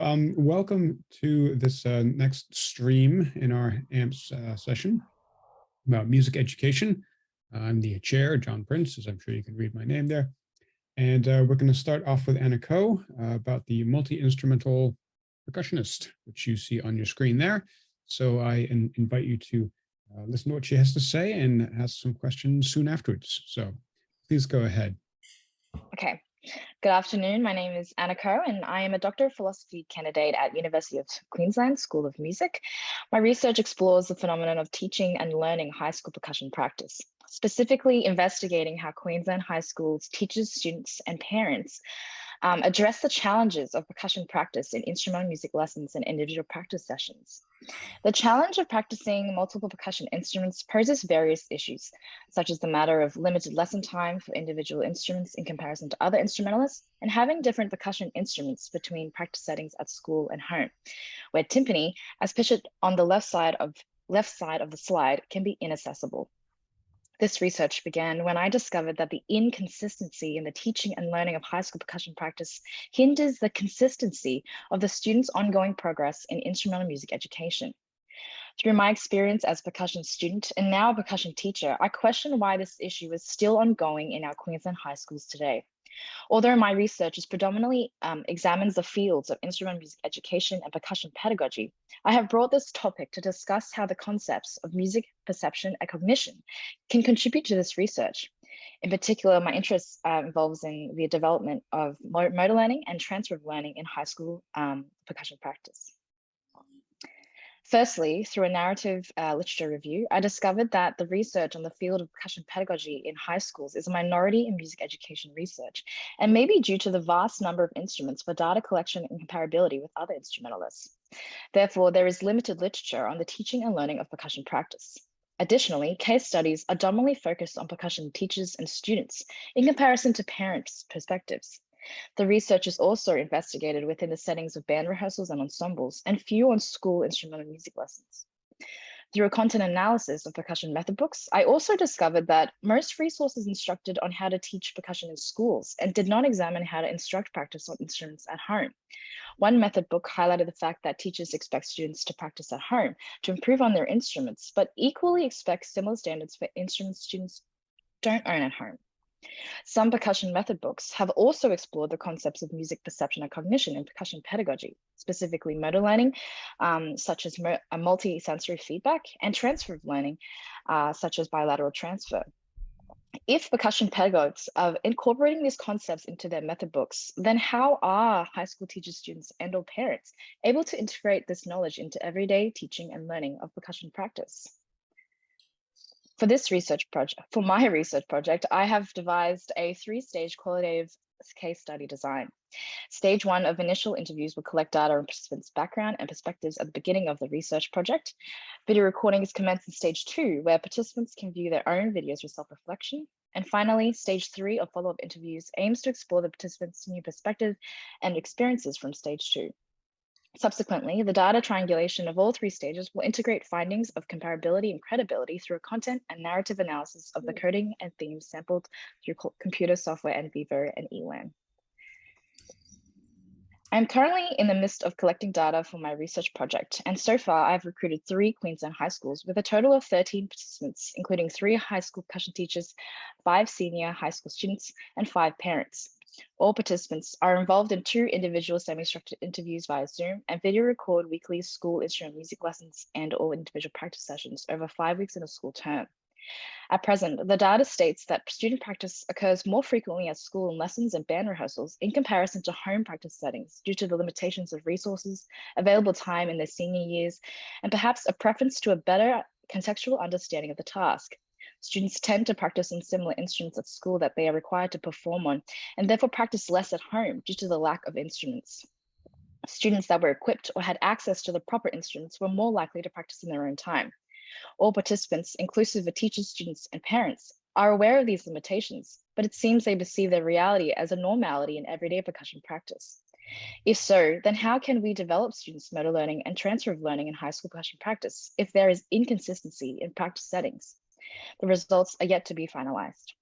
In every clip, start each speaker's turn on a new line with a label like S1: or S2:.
S1: Welcome to this next stream in our AMPS session about music education. I'm the chair, Jon Prince, as I'm sure you can read my name there. And we're going to start off with Anna Ko about the multi-instrumental percussionist, which you see on your screen there. So I invite you to listen to what she has to say and ask some questions soon afterwards. So please go ahead.
S2: Okay. Good afternoon. My name is Anna Ko, and I am a Doctor of Philosophy candidate at University of Queensland School of Music. My research explores the phenomenon of teaching and learning high school percussion practice, specifically investigating how Queensland high schools teachers, students, and parents address the challenges of percussion practice in instrumental music lessons and individual practice sessions. The challenge of practicing multiple percussion instruments poses various issues, such as the matter of limited lesson time for individual instruments in comparison to other instrumentalists, and having different percussion instruments between practice settings at school and home, where timpani, as pictured on the left side of the slide, can be inaccessible. This research began when I discovered that the inconsistency in the teaching and learning of high school percussion practice hinders the consistency of the students' ongoing progress in instrumental music education. Through my experience as a percussion student and now a percussion teacher, I question why this issue is still ongoing in our Queensland high schools today. Although my research is predominantly examines the fields of instrumental music education and percussion pedagogy, I have brought this topic to discuss how the concepts of music, perception, and cognition can contribute to this research. In particular, my interest involves in the development of motor learning and transfer of learning in high school percussion practice. Firstly, through a narrative literature review, I discovered that the research on the field of percussion pedagogy in high schools is a minority in music education research, and may be due to the vast number of instruments for data collection and comparability with other instrumentalists. Therefore, there is limited literature on the teaching and learning of percussion practice. Additionally, case studies are dominantly focused on percussion teachers and students in comparison to parents' perspectives. The research is also investigated within the settings of band rehearsals and ensembles, and few on school instrumental music lessons. Through a content analysis of percussion method books, I also discovered that most resources instructed on how to teach percussion in schools and did not examine how to instruct practice on instruments at home. One method book highlighted the fact that teachers expect students to practice at home to improve on their instruments, but equally expect similar standards for instruments students don't own at home. Some percussion method books have also explored the concepts of music perception and cognition in percussion pedagogy, specifically motor learning, such as multisensory feedback, and transfer of learning, such as bilateral transfer. If percussion pedagogues are incorporating these concepts into their method books, then how are high school teachers, students, and/or parents able to integrate this knowledge into everyday teaching and learning of percussion practice? For my research project, I have devised a 3-stage qualitative case study design. Stage 1 of initial interviews will collect data on participants' background and perspectives at the beginning of the research project. Video recordings commence in Stage 2, where participants can view their own videos for self-reflection. And finally, Stage 3 of follow-up interviews aims to explore the participants' new perspective and experiences from Stage 2. Subsequently, the data triangulation of all 3 stages will integrate findings of comparability and credibility through a content and narrative analysis of the coding and themes sampled through computer software and Vivo and ELAN. I'm currently in the midst of collecting data for my research project, and so far I've recruited 3 Queensland high schools with a total of 13 participants, including 3 high school percussion teachers, 5 senior high school students, and 5 parents. All participants are involved in 2 individual semi-structured interviews via Zoom and video record weekly school instrument music lessons and all individual practice sessions over 5 weeks in a school term. At present, the data states that student practice occurs more frequently at school in lessons and band rehearsals in comparison to home practice settings due to the limitations of resources, available time in their senior years, and perhaps a preference to a better contextual understanding of the task. Students tend to practice on similar instruments at school that they are required to perform on, and therefore practice less at home due to the lack of instruments. Students that were equipped or had access to the proper instruments were more likely to practice in their own time. All participants, inclusive of teachers, students, and parents, are aware of these limitations, but it seems they perceive their reality as a normality in everyday percussion practice. If so, then how can we develop students' motor learning and transfer of learning in high school percussion practice if there is inconsistency in practice settings? The results are yet to be finalized.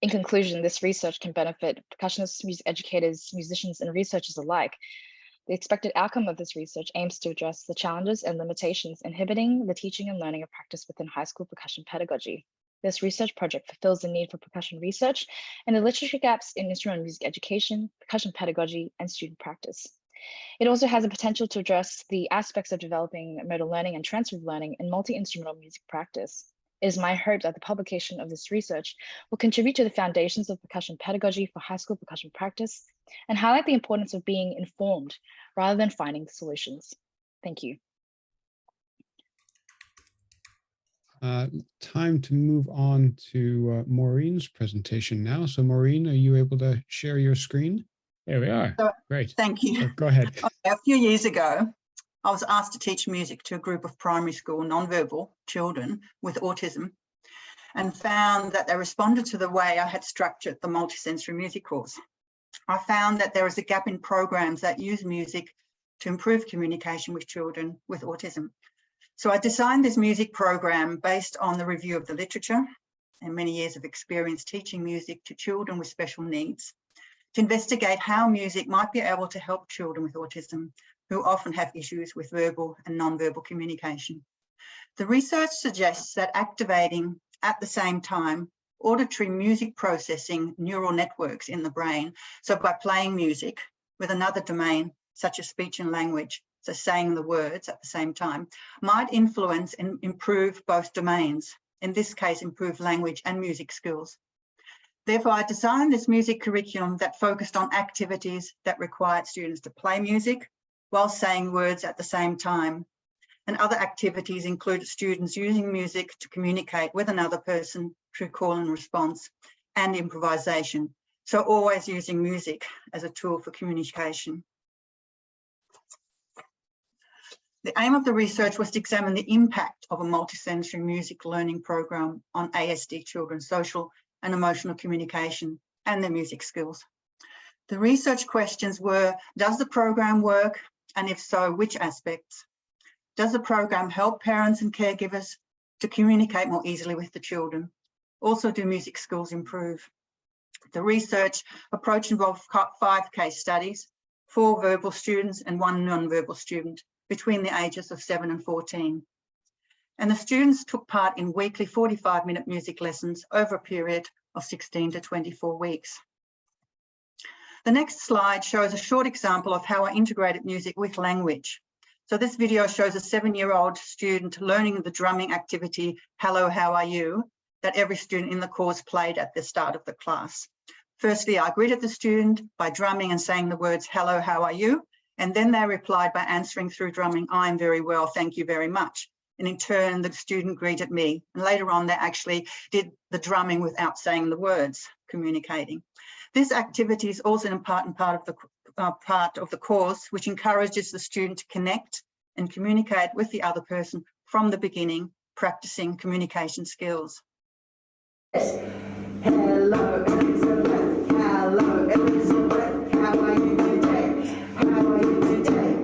S2: In conclusion, this research can benefit percussionists, music educators, musicians, and researchers alike The expected outcome of this research aims to address the challenges and limitations inhibiting the teaching and learning of practice within high school percussion pedagogy. This research project fulfills the need for percussion research and the literature gaps in instrumental music education, percussion pedagogy, and student practice. It also has the potential to address the aspects of developing modal learning and transfer learning in multi-instrumental music practice. It is my hope that the publication of this research will contribute to the foundations of percussion pedagogy for high school percussion practice and highlight the importance of being informed rather than finding solutions. Thank you.
S1: Time to move on to Maureen's presentation now. So Maureen, are you able to share your screen? There we are. Great.
S3: Thank you.
S1: So go ahead.
S3: A few years ago, I was asked to teach music to a group of primary school nonverbal children with autism and found that they responded to the way I had structured the multisensory music course. I found that there is a gap in programs that use music to improve communication with children with autism. So I designed this music program based on the review of the literature and many years of experience teaching music to children with special needs, to investigate how music might be able to help children with autism who often have issues with verbal and non-verbal communication. The research suggests that activating at the same time auditory music processing neural networks in the brain, so by playing music with another domain such as speech and language, so saying the words at the same time, might influence and improve both domains, in this case improve language and music skills. Therefore, I designed this music curriculum that focused on activities that required students to play music while saying words at the same time. And other activities included students using music to communicate with another person through call and response and improvisation. So always using music as a tool for communication. The aim of the research was to examine the impact of a multisensory music learning program on ASD children's social and emotional communication and their music skills. The research questions were, does the program work? And if so, which aspects? Does the program help parents and caregivers to communicate more easily with the children? Also, do music skills improve? The research approach involved 5 case studies, 4 verbal students and 1 non-verbal student between the ages of 7 and 14. And the students took part in weekly 45-minute music lessons over a period of 16 to 24 weeks. The next slide shows a short example of how I integrated music with language. So this video shows a 7-year-old student learning the drumming activity, Hello, How Are You, that every student in the course played at the start of the class. Firstly, I greeted the student by drumming and saying the words, Hello, How Are You? And then they replied by answering through drumming, I'm very well, thank you very much. And in turn, the student greeted me. And later on, they actually did the drumming without saying the words, communicating. This activity is also an important part of the course, which encourages the student to connect and communicate with the other person from the beginning, practicing communication skills. Hello, Elizabeth. Hello, Elizabeth. How are you today? How are you today?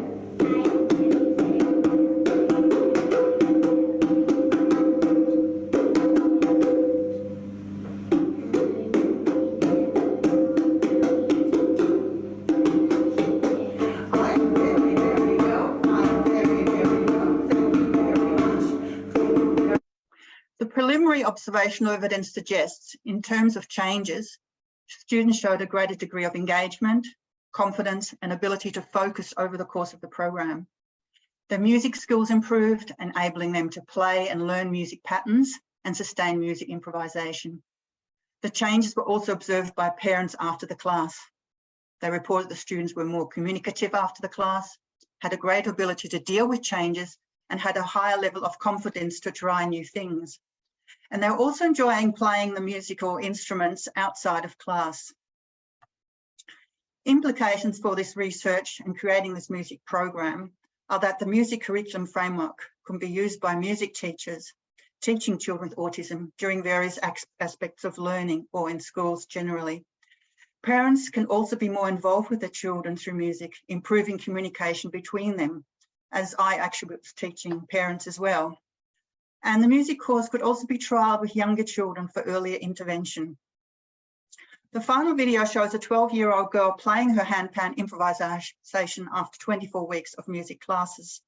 S3: Preliminary observational evidence suggests, in terms of changes, students showed a greater degree of engagement, confidence, and ability to focus over the course of the program. Their music skills improved, enabling them to play and learn music patterns and sustain music improvisation. The changes were also observed by parents after the class. They reported the students were more communicative after the class, had a greater ability to deal with changes, and had a higher level of confidence to try new things. And they were also enjoying playing the musical instruments outside of class. Implications for this research and creating this music program are that the music curriculum framework can be used by music teachers teaching children with autism during various aspects of learning or in schools generally. Parents can also be more involved with their children through music, improving communication between them, as I actually was teaching parents as well. And the music course could also be trialled with younger children for earlier intervention. The final video shows a 12-year-old girl playing her handpan improvisation after 24 weeks of music classes.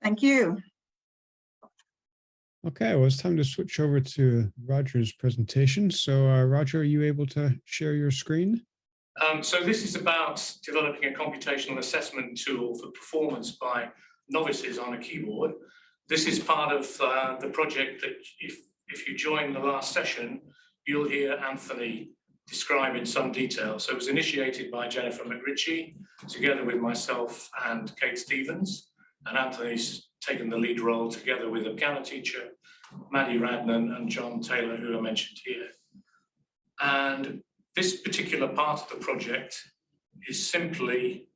S3: Thank you.
S1: Okay, well, it's time to switch over to Roger's presentation. So, Roger, are you able to share your screen?
S4: So this is about developing a computational assessment tool for performance by novices on a keyboard. This is part of the project that if you join the last session, you'll hear Anthony describe in some detail. So it was initiated by Jennifer McRitchie, together with myself and Kate Stevens. And Anthony's taken the lead role together with a piano teacher, Maddie Radnan and John Taylor, who are mentioned here. And this particular part of the project is simply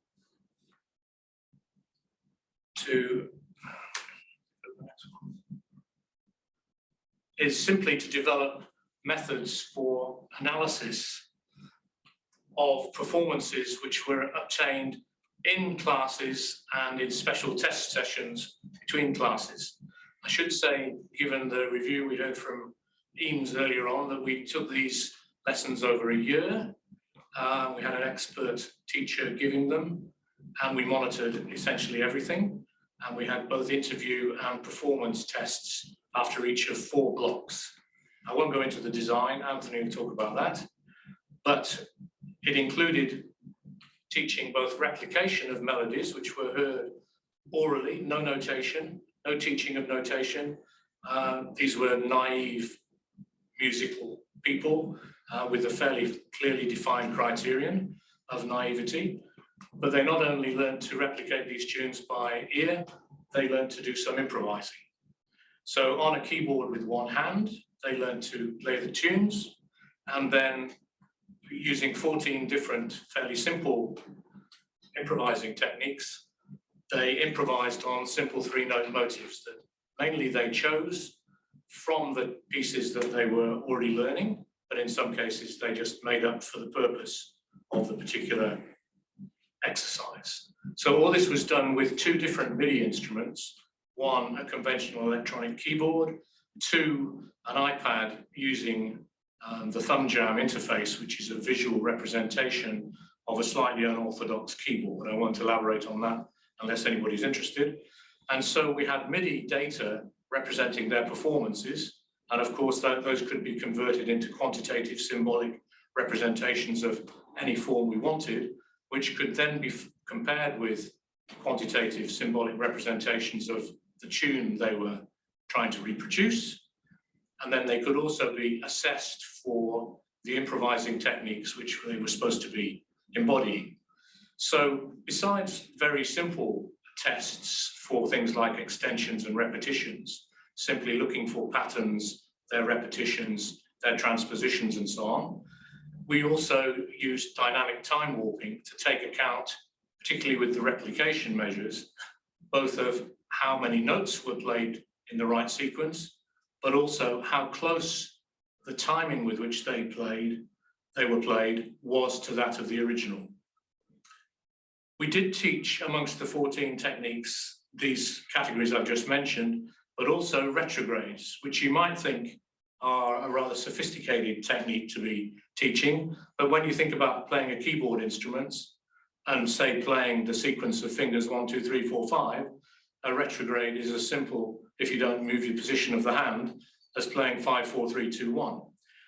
S4: to develop methods for analysis of performances which were obtained in classes and in special test sessions between classes. I should say, given the review we heard from Eames earlier on, that we took these lessons over a year. We had an expert teacher giving them, and we monitored essentially everything. And we had both interview and performance tests after each of 4 blocks. I won't go into the design, Anthony will talk about that, but it included teaching both replication of melodies, which were heard orally, no notation, no teaching of notation. These were naive musical people with a fairly clearly defined criterion of naivety. But they not only learned to replicate these tunes by ear, they learned to do some improvising. So on a keyboard with one hand, they learned to play the tunes, and then using 14 different fairly simple improvising techniques, they improvised on simple 3-note motifs that mainly they chose from the pieces that they were already learning, but in some cases they just made up for the purpose of the particular exercise. So all this was done with 2 different MIDI instruments, 1 a conventional electronic keyboard, 2 an iPad using the thumb jam interface, which is a visual representation of a slightly unorthodox keyboard. I won't elaborate on that unless anybody's interested. And so we had MIDI data representing their performances, and of course those could be converted into quantitative symbolic representations of any form we wanted, which could then be compared with quantitative symbolic representations of the tune they were trying to reproduce. And then they could also be assessed for the improvising techniques which they were supposed to be embodying. So besides very simple tests for things like extensions and repetitions, simply looking for patterns, their repetitions, their transpositions and so on, we also used dynamic time warping to take account, particularly with the replication measures, both of how many notes were played in the right sequence, but also how close the timing with which they were played was to that of the original. We did teach amongst the 14 techniques these categories I've just mentioned, but also retrogrades, which you might think are a rather sophisticated technique to be teaching. But when you think about playing a keyboard instrument and say playing the sequence of fingers 1, 2, 3, 4, 5, a retrograde is as simple, if you don't move your position of the hand, as playing 5, 4, 3, 2, 1.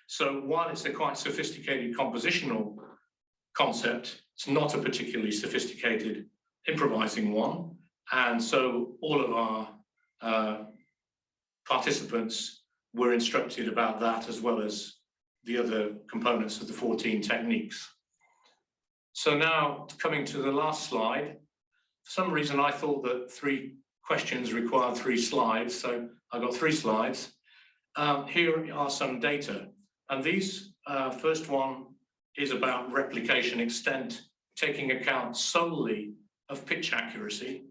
S4: So while it's a quite sophisticated compositional concept, it's not a particularly sophisticated improvising one. And so all of our participants were instructed about that, as well as the other components of the 14 techniques. So now coming to the last slide, for some reason I thought that 3 questions required 3 slides, so I've got 3 slides. Here are some data, and these first one is about replication extent, taking account solely of pitch accuracy.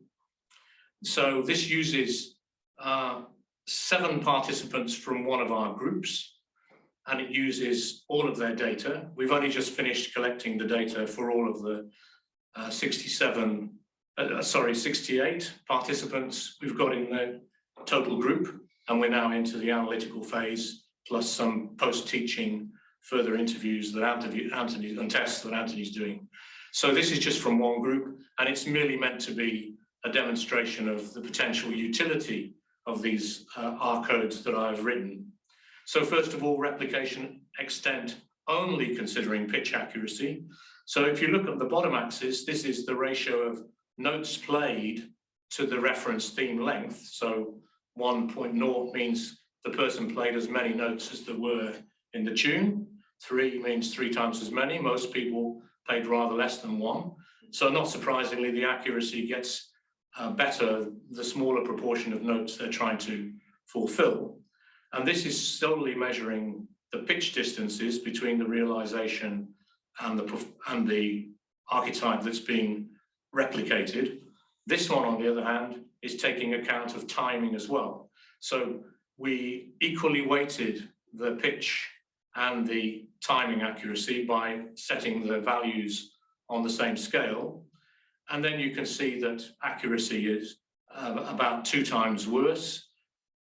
S4: So this uses 7 participants from one of our groups, and it uses all of their data. We've only just finished collecting the data for all of the 68 participants we've got in the total group, and we're now into the analytical phase, plus some post-teaching further interviews that Anthony and tests that Anthony's doing. So this is just from one group, and it's merely meant to be a demonstration of the potential utility of these R codes that I've written. So first of all, replication extent only considering pitch accuracy. So if you look at the bottom axis, this is the ratio of notes played to the reference theme length. So 1.0 means the person played as many notes as there were in the tune. 3 means 3 times as many. Most people played rather less than 1. So not surprisingly, the accuracy gets better the smaller proportion of notes they're trying to fulfill. And this is solely measuring the pitch distances between the realization and the archetype that's being replicated. This one, on the other hand, is taking account of timing as well. So we equally weighted the pitch and the timing accuracy by setting the values on the same scale. And then you can see that accuracy is about 2 times worse,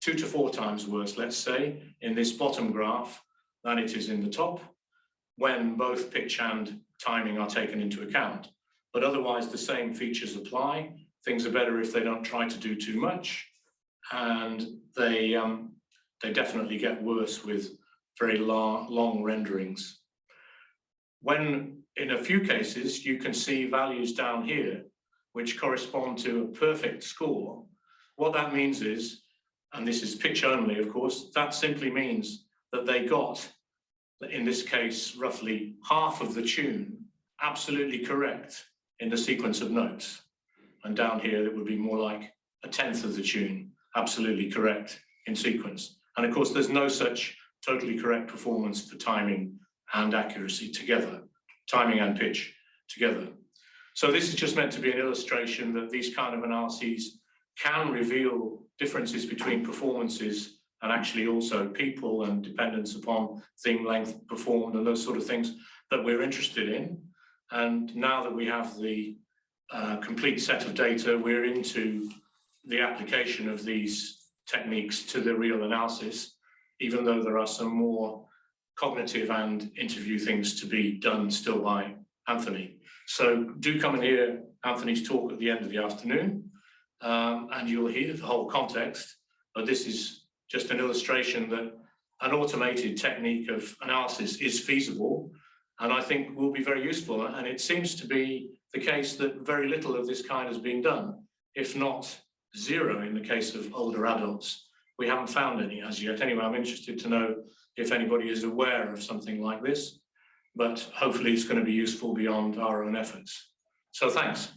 S4: 2 to 4 times worse, let's say, in this bottom graph than it is in the top, when both pitch and timing are taken into account. But otherwise, the same features apply. Things are better if they don't try to do too much, and they definitely get worse with very long renderings. When in a few cases, you can see values down here, which correspond to a perfect score. What that means is, and this is pitch only, of course, that simply means that they got, in this case, roughly half of the tune absolutely correct in the sequence of notes. And down here, it would be more like 1/10 of the tune absolutely correct in sequence. And of course, there's no such totally correct performance for timing and accuracy together, timing and pitch together. So this is just meant to be an illustration that these kind of analyses can reveal differences between performances and actually also people and dependence upon theme length performed and those sort of things that we're interested in. And now that we have the complete set of data, we're into the application of these techniques to the real analysis, even though there are some more cognitive and interview things to be done still by Anthony. So do come and hear Anthony's talk at the end of the afternoon, and you'll hear the whole context. But this is just an illustration that an automated technique of analysis is feasible, and I think will be very useful. And it seems to be the case that very little of this kind has been done, if not zero in the case of older adults. We haven't found any as yet. Anyway, I'm interested to know if anybody is aware of something like this, but hopefully it's going to be useful beyond our own efforts. So thanks.